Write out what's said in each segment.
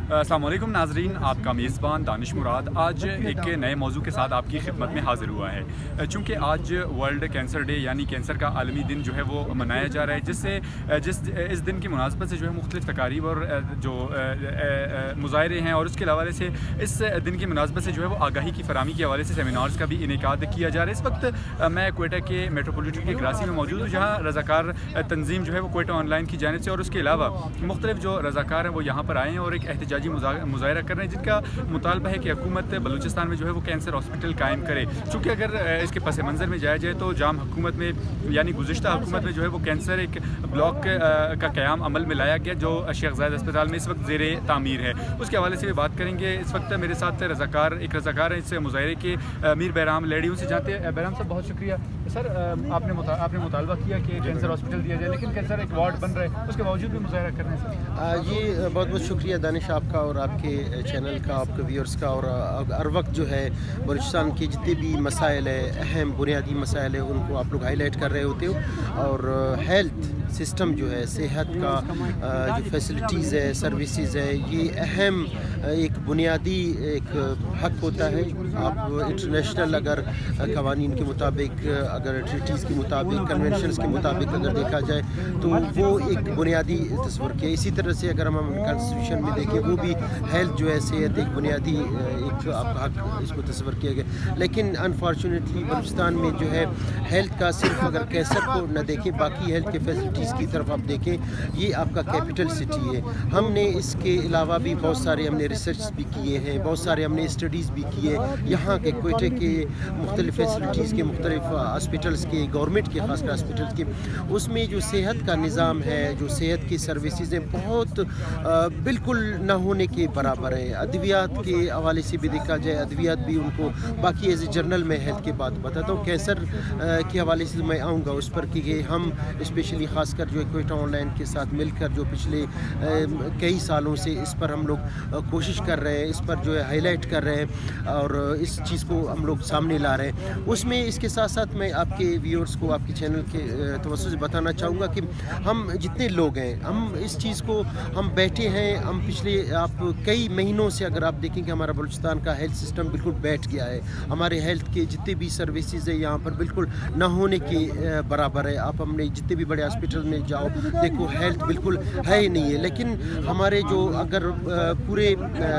अस्सलाम वालेकुम नाजरीन, आपका मेज़बान दानिश मुराद आज एक नए मौजू के साथ आपकी खिदमत में हाज़िर हुआ है। चूँकि आज वर्ल्ड कैंसर डे यानी कैंसर का आलमी दिन जो है वो मनाया जा रहा है, जिससे इस दिन की मुनासबत से जो है मुख्तलिफ़ तकारीब और जो मुज़ाहरे हैं और उसके हवाले से इस दिन की मुनासबत से जो है वो आगाही की फराहमी के हवाले से सेमिनार्स का भी इनेकाद किया जा रहा है। इस वक्त मैं कोयटा के मेट्रोपोलिटन के कराची में मौजूद हूँ, जहाँ रज़ाकार तंजीम जो है वो कोयटा ऑनलाइन की जानिब से और उसके अलावा मुख्तलिफ जो रज़ाकार हैं वो यहाँ पर आए हैं और एक एहतजाजी मुज़ाहरा कर रहे हैं, जिनका मुतालबा है कि हुकूमत बलूचिस्तान में जो है वो कैंसर हॉस्पिटल कायम करे। चूँकि अगर इसके पस मंज़र में जाया जाए तो जाम हुकूमत में यानी गुज़िश्ता हुकूमत में जो है वो कैंसर एक ब्लॉक का क़याम अमल में लाया गया, जो शेख ज़ायद अस्पताल में इस वक्त ज़ेरे तामीर है। उसके हवाले से भी बात करेंगे। इस वक्त मेरे साथ एक रज़ाकार हैं इस मुज़ाहरे के, मीर बहराम लेडी, उनसे जानते हैं। बहराम साहब बहुत शुक्रिया सर, आपने मुतालबा किया कि कैंसर हॉस्पिटल दिया जाए, लेकिन कैंसर एक वार्ड बन रहा है, उसके बावजूद भी मुज़ाहरा कर रहे हैं सर। जी बहुत बहुत शुक्रिया दानिश आपका और आपके चैनल का, आपके व्यूअर्स का। और हर वक्त जो है बलूचिस्तान के जितने भी मसाइल है, अहम बुनियादी मसाइल है, उनको आप लोग हाईलाइट कर रहे होते हो। और हेल्थ सिस्टम जो है, सेहत का जो फैसिलिटीज़ है, सर्विसेज है, ये अहम एक बुनियादी एक हक होता है। आप इंटरनेशनल अगर कवानीन के मुताबिक, अगर ट्रीटीज़ के मुताबिक, कन्वेंशंस के मुताबिक अगर देखा जाए तो वो एक बुनियादी तस्वर किया। इसी तरह से अगर हम कॉन्स्टिट्यूशन में देखें, वो भी हेल्थ जो है, सेहत एक बुनियादी एक आपका हक इसको तस्वर किया गया। लेकिन अनफॉर्चुनेटली बलूचिस्तान में जो है हेल्थ का सिर्फ अगर कैंसर को न देखें, बाकी हेल्थ के फैसिलिटीज़ की तरफ आप देखें, ये आपका कैपिटल सिटी है। हमने इसके अलावा भी बहुत सारे हमने रिसर्च भी किए हैं, बहुत सारे हमने स्टडीज़ भी किए यहाँ के कोयटे के मुख्तलिफ फैसिलिटीज़ के, मुख्तलिफ हॉस्पिटल्स के, गवर्नमेंट के खासकर हॉस्पिटल्स के, उसमें जो सेहत का निज़ाम है, जो सेहत की सर्विसेज हैं, बहुत बिल्कुल न होने के बराबर है। अद्वियात के हवाले से भी देखा जाए, अद्वियात भी उनको, बाकी एज ए जर्नल में हेल्थ की बात बताता हूँ। कैंसर के हवाले से मैं आऊँगा उस पर कि हम स्पेशली ख़ासकर जो कोयटा ऑनलाइन के साथ मिलकर जो पिछले कई सालों से इस पर हम लोग कोशिश कर रहे हैं, इस पर जो है हाईलाइट कर रहे हैं और इस चीज़ को हम लोग सामने ला रहे हैं। उसमें इसके साथ साथ मैं आपके व्यूअर्स को, आपके चैनल के तवज्जो से बताना चाहूँगा कि हम जितने लोग हैं, हम इस चीज़ को हम बैठे हैं, हम पिछले आप कई महीनों से अगर आप देखें कि हमारा बलूचिस्तान का हेल्थ सिस्टम बिल्कुल बैठ गया है। हमारे हेल्थ के जितने भी सर्विसेज है यहाँ पर बिल्कुल न होने के बराबर है। आप हमने जितने भी बड़े हॉस्पिटल में जाओ, देखो हेल्थ बिल्कुल है ही नहीं है। लेकिन हमारे जो अगर पूरे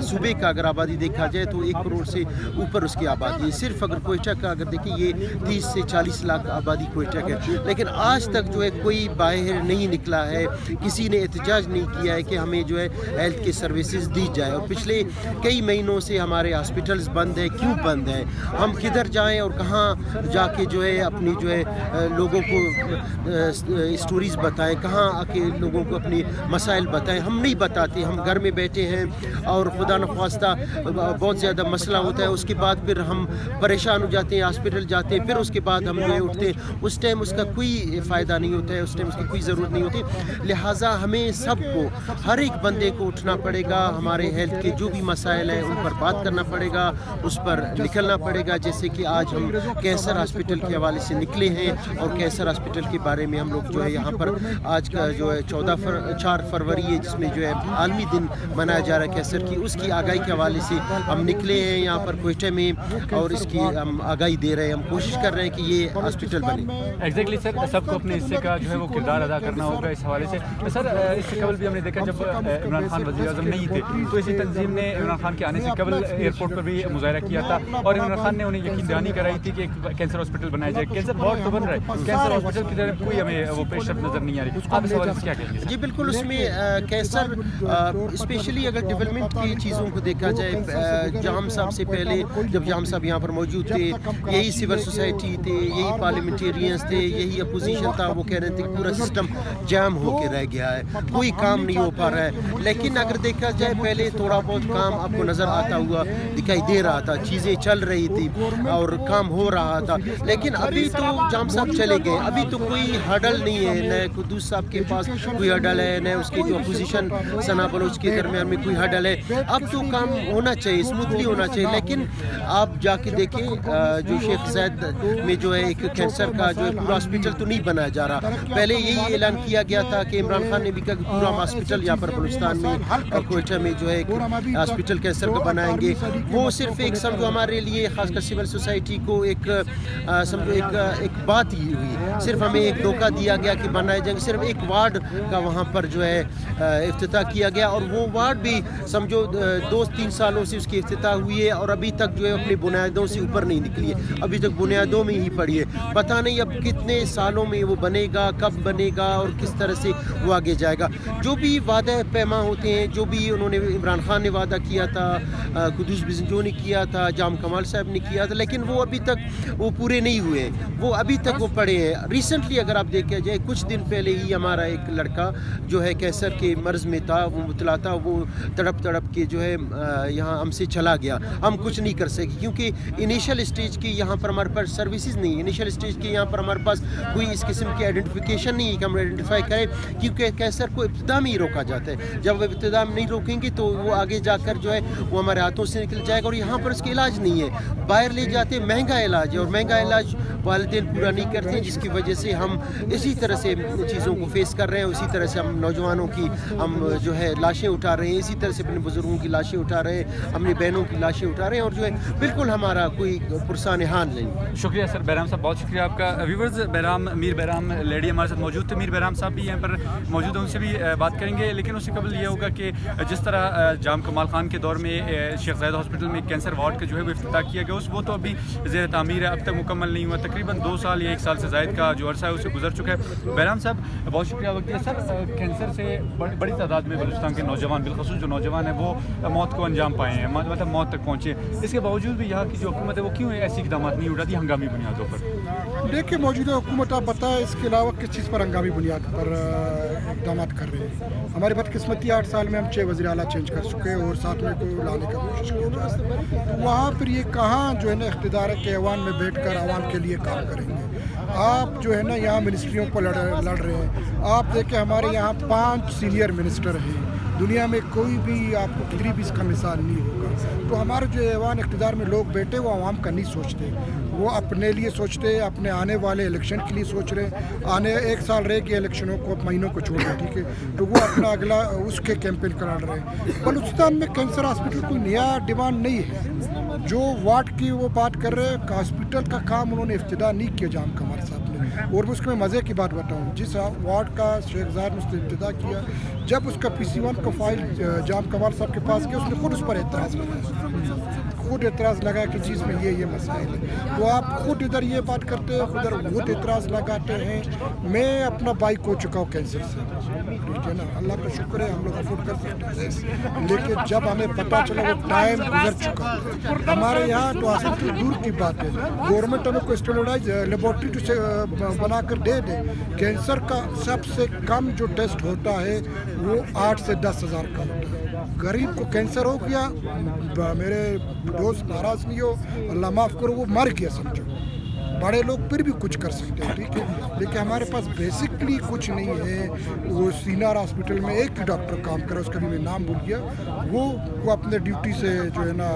सूबे का अगर आबादी देखा जाए तो 1 करोड़ से ऊपर उसकी आबादी है। सिर्फ अगर कोयटा का अगर देखें, ये 30 से 40 लाख आबादी कोयटा के, लेकिन आज तक जो है कोई बाहर नहीं निकला है, किसी ने एहतजाज नहीं किया है कि हमें जो है हेल्थ के सर्विसेज दी जाए। और पिछले कई महीनों से हमारे हॉस्पिटल्स बंद है। क्यों बंद है? हम किधर जाएं और कहाँ जाके जो है अपनी जो है लोगों को स्टोरीज़ बताएं, कहाँ आके लोगों को अपनी मसाइल बताएं? हम नहीं बताते, हम घर में बैठे हैं और खुदा न ख्वास्ता बहुत ज़्यादा मसला होता है, उसके बाद फिर हम परेशान हो जाते हैं, हॉस्पिटल जाते हैं, फिर उसके बाद हम जो है उठते हैं, उस टाइम उसका कोई फ़ायदा नहीं होता है, उस टाइम उसकी कोई ज़रूरत नहीं होती। लिहाजा हमें सबको, हर एक बंदे को उठना पड़ेगा, हमारे हेल्थ के जो भी मसाइल हैं उन पर बात करना पड़ेगा, उस पर निकलना पड़ेगा। जैसे कि आज हम कैंसर हॉस्पिटल के हवाले से निकले हैं और कैंसर हॉस्पिटल के बारे में हम लोग जो है यहाँ पर आज का जो है 4 फरवरी है, जिसमें जो है आलमी दिन मनाया जा रहा है कैंसर की, उसकी आगाही के हवाले से हम निकले हैं यहाँ पर कोयटे में और इसकी हम आगाही दे रहे हैं। हम कोशिश कर रहे हैं कि ये हॉस्पिटल बने। एग्जैक्टली सर, सबको अपने हिस्से का जो है वो किरदार अदा करना होगा इस हवाले से। सर, इससे कबल भी हमने देखा जब इमरान खान वज़ीर-ए-आज़म नहीं थे तो इसी तंजीम ने इमरान खान के आने से कबल एयरपोर्ट पर भी मुज़ाहरा किया था और इमरान खान ने उन्हें यकीन दहानी कराई थी कि एक कैंसर हॉस्पिटल बनाया जाए। कैंसर वार्ड तो बन रहा है, कैंसर हॉस्पिटल की तरफ कोई हमें वो पेशरफ नज़र नहीं आ रही। आप इस हवाले से क्या कहेंगे? जी बिल्कुल, उसमें कैंसर स्पेशली अगर डेवलपमेंट की चीज़ों को देखा जाए, जाम साहब से पहले जब जाम साहब यहाँ पर मौजूद थे, यही सिविल सोसाइटी थे, यही पार्लियामेंटेरियंस थे, यही अपोजिशन था, वो कह रहे थे कि पूरा सिस्टम जाम होके रह गया है, कोई काम नहीं हो पा रहा है। लेकिन अगर देखा जाए पहले थोड़ा बहुत काम आपको नज़र आता हुआ दिखाई दे रहा था, चीज़ें चल रही थी और काम हो रहा था। लेकिन अभी तो जाम साहब चले गए, अभी तो कोई हडल नहीं है, न कुद्दूस साहब के पास कोई हडल है, न उसके जो अपोजिशन सना बलोच के दरमियान में कोई हडल है। अब तो काम होना चाहिए, स्मूथली होना चाहिए। लेकिन आप जाके देखें जो शेख ज़ायद में जो है है एक कैंसर का जो है पूरा हॉस्पिटल तो नहीं बनाया जा रहा। पहले यही ऐलान किया गया था कि इमरान खान ने भी कहा कि पूरा हॉस्पिटल यहाँ पर बलूचिस्तान में और कोयटा में जो है एक हॉस्पिटल कैंसर का बनाएंगे। वो सिर्फ एक समझो हमारे लिए खासकर सिविल सोसाइटी को एक समझो एक बात ही हुई, सिर्फ हमें एक धोखा दिया गया कि बनाए जाएंगे। सिर्फ एक वार्ड का वहाँ पर जो है इफ्तिताह किया गया और वो वार्ड भी समझो 2-3 सालों से उसकी इफ्तिताह हुई है और अभी तक जो है अपनी बुनियादों से ऊपर नहीं निकली है, अभी तक बुनियादों में ही पड़ी है। पता नहीं अब कितने सालों में वो बनेगा, कब बनेगा और किस तरह से वो आगे जाएगा। जो भी वादा पैमा होते हैं, जो भी उन्होंने इमरान खान ने वादा किया था, कुदूस बिजंजो ने किया था, जाम कमाल साहब ने किया था, लेकिन वो अभी तक वो पूरे नहीं हुए, वो अभी तक वो पड़े हैं। रिसेंटली अगर आप देखा जाए कुछ दिन पहले ही हमारा एक लड़का जो है कैंसर के मर्ज़ में था, वो मुतला था, वो तड़प के जो है यहाँ हमसे चला गया। हम कुछ नहीं कर सके क्योंकि इनिशियल स्टेज की यहाँ पर हमारे पास सर्विसेज नहीं है, इनिशियल स्टेज के यहाँ पर हमारे पास कोई इस किस्म की आइडेंटिफिकेशन नहीं है कि हम आइडेंटिफाई करें, क्योंकि कैंसर को इब्तिदा में ही रोका जाता है। जब वो इब्तिदा में नहीं रोकेंगे तो वो आगे जाकर जो है वो हमारे हाथों से निकल जाएगा और यहाँ पर उसका इलाज नहीं है, बाहर ले जाते महंगा इलाज है और महंगा इलाज वालिदैन पूरा नहीं करते हैं, जिसकी वजह से हम इसी तरह से चीज़ों को फेस कर रहे हैं। उसी तरह से हम नौजवानों की हम जो है लाशें उठा रहे हैं, इसी तरह से अपने बुजुर्गों की लाशें उठा रहे हैं, अपनी बहनों की लाशें उठा रहे हैं और जो है बिल्कुल हमारा कोई पुरसान हाल नहीं। शुक्रिया सर, बहराम साहब बहुत शुक्रिया आपका। व्यूवर्स, मीर बहराम लेडी हमारे साथ मौजूद थे। मीर बहराम साहब भी यहाँ पर मौजूद हैं, उनसे भी बात करेंगे, लेकिन उससे कबल ये होगा कि जिस तरह जाम कमाल खान के दौर में शेख ज़ायद हॉस्पिटल में कैंसर वार्ड का जो है वो इफ्तिताह किया गया, वो तो अभी ज़ेर तामीर है, अब तक मुकम्मल नहीं हुआ। तकरीबन 2 साल या 1 साल से ज़ायद का जो अरसा है उसे गुजर चुका है। बहराम साहब बहुत शुक्रिया वक्त दिया। सर, कैंसर से बड़ी तादाद में बलूचिस्तान के नौजवान, बिलखसूस जो नौजवान हैं, वो मौत को अंजाम पाए हैं, मतलब मौत तक पहुँचे। इसके बावजूद भी यहाँ की जो हुकूमत है वो क्यों ऐसी इकदाम नहीं उठाती हंगामी बुनियादों पर? देखिए, मौजूदा हुकूमत आप बताएं इसके अलावा किस चीज़ पर हंगामी बुनियाद पर इकदाम कर रहे हैं। हमारी बदकिस्मती 8 साल में हम 6 वज़ीर आला चेंज कर चुके हैं और 7वें को लाने का कोशिश किया जा रहा है। तो वहाँ पर ये कहाँ जो है ना इख्तिदार के ऐवान में बैठकर आवाम के लिए काम करेंगे। आप जो है ना यहाँ मिनिस्ट्रियों पर लड़ रहे हैं। आप देखें हमारे यहाँ 5 सीनियर मिनिस्टर हैं, दुनिया में कोई भी आपको कितनी भी इसका मिसाल नहीं होगा। तो हमारे जो ऐवान इख्तिदार में लोग बैठे वो आवाम का नहीं सोचते, वो अपने लिए सोचते, अपने आने वाले इलेक्शन के लिए सोच रहे। आने 1 साल रह के इलेक्शनों को महीनों को छोड़ रहे, ठीक है, तो वो अपना अगला उसके कैंपेन करा रहे हैं। बलूचिस्तान में कैंसर हॉस्पिटल कोई नया डिमांड नहीं है। जो वार्ड की वो बात कर रहे हैं, हॉस्पिटल का काम उन्होंने इफ्तिदा नहीं किया जाम कमाल साहब ने। और उसमें मज़े की बात बताऊँ, जिस वार्ड का शेख ज़ायद ने उसने इब्तिदा किया, जब उसका PC1 का फाइल जाम कमाल साहब के पास गया, उसने खुद उस पर एतराज़ लगाया, खुद एतराज़ लगा कि चीज़ में ये मसाइल है। तो आप खुद इधर ये बात करते हैं, उधर खुद एतराज़ लगाते हैं। मैं अपना बाइक हो चुका हूँ कैंसर से, ठीक है ना, अल्लाह का शुक्र है हम लोग अफोर्ड कर सकते हैं, लेकिन जब हमें पता चला वो टाइम गुजर चुका। हमारे यहाँ तो हॉस्पिटल दूर की बात है, गवर्नमेंट हमें कोई स्टैंडर्डाइज लेबॉर्ट्री से बना कर दे दे। कैंसर का सबसे कम जो टेस्ट होता है वो 8 से 10 हज़ार का होता है। गरीब को कैंसर हो गया, मेरे दोस्त नाराज़ नहीं हो, अल्लाह माफ़ करो, वो मर गया समझो। बड़े लोग फिर भी कुछ कर सकते हैं, ठीक है, लेकिन हमारे पास बेसिकली कुछ नहीं है। वो सीनियर हॉस्पिटल में एक ही डॉक्टर काम करे, उसका भी मैं नाम भूल गया, वो अपने ड्यूटी से जो है ना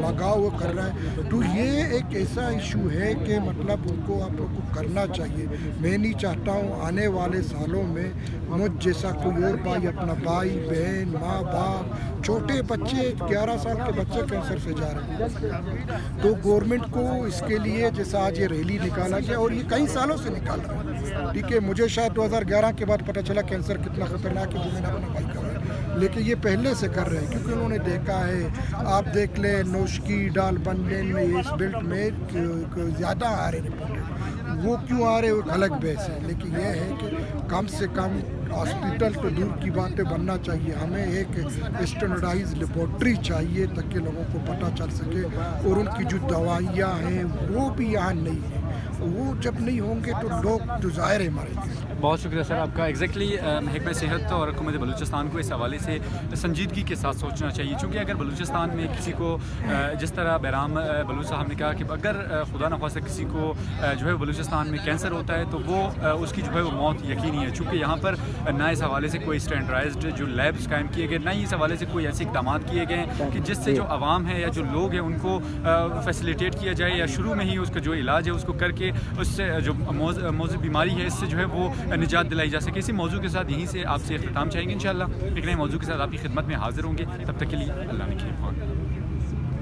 लगा हुआ कर रहा है। तो ये एक ऐसा इशू है कि मतलब उनको आप लोग को करना चाहिए। मैं नहीं चाहता हूँ आने वाले सालों में मुझ जैसा कोई और भाई, अपना भाई बहन, माँ बाप, छोटे बच्चे, 11 साल के बच्चे कैंसर से जा रहे हैं। तो गवर्नमेंट को इसके लिए, जैसा आज ये रैली निकाला गया और ये कई सालों से निकाल रहा है, ठीक है, मुझे शायद 2011 के बाद पता चला कैंसर कितना ख़तरनाक है, जो मैंने अपना भाई कहा, लेकिन ये पहले से कर रहे हैं क्योंकि उन्होंने देखा है। आप देख लें नौशकी डाल बनने में इस बेल्ट में ज़्यादा आ रहे रिपोर्टेड, वो क्यों आ रहे वो अलग बहस है, लेकिन यह है कि कम से कम हॉस्पिटल तो दूर की बातें बनना चाहिए, हमें एक स्टैंडर्डाइज लेबॉर्ट्री चाहिए ताकि लोगों को पता चल सके। और उनकी जो दवाइयाँ हैं वो भी यहाँ नहीं है, वो जब नहीं होंगे तो लोग तो ज़ाहिर है मरेंगे। بہت شکریہ سر آپ کا. ایگزیکٹلی محکمہ صحت اور حکومت بلوچستان کو اس حوالے سے سنجیدگی کے ساتھ سوچنا چاہیے, چونکہ اگر بلوچستان میں کسی کو جس طرح بہرام بلوچ صاحب نے کہا کہ اگر خدا نخواستہ کسی کو جو ہے بلوچستان میں کینسر ہوتا ہے تو وہ اس کی جو ہے وہ موت یقینی ہے, چونکہ یہاں پر نہ اس حوالے سے کوئی اسٹینڈرائزڈ جو لیبس قائم کیے گئے, نہ ہی اس حوالے سے کوئی ایسے اقدامات کیے گئے ہیں کہ جس سے جو عوام ہے یا جو لوگ ہیں ان کو فیسیلیٹیٹ کیا جائے یا شروع میں ہی اس کا جو علاج ہے اس کو کر کے اس سے جو موضوع بیماری ہے اس سے جو ہے وہ نجات دلائی جا سکے. اسی موضوع کے ساتھ یہیں سے آپ سے اختتام چاہیں گے. انشاءاللہ ایک نئے موضوع کے ساتھ آپ کی خدمت میں حاضر ہوں گے. تب تک کے لیے اللہ نے خیر.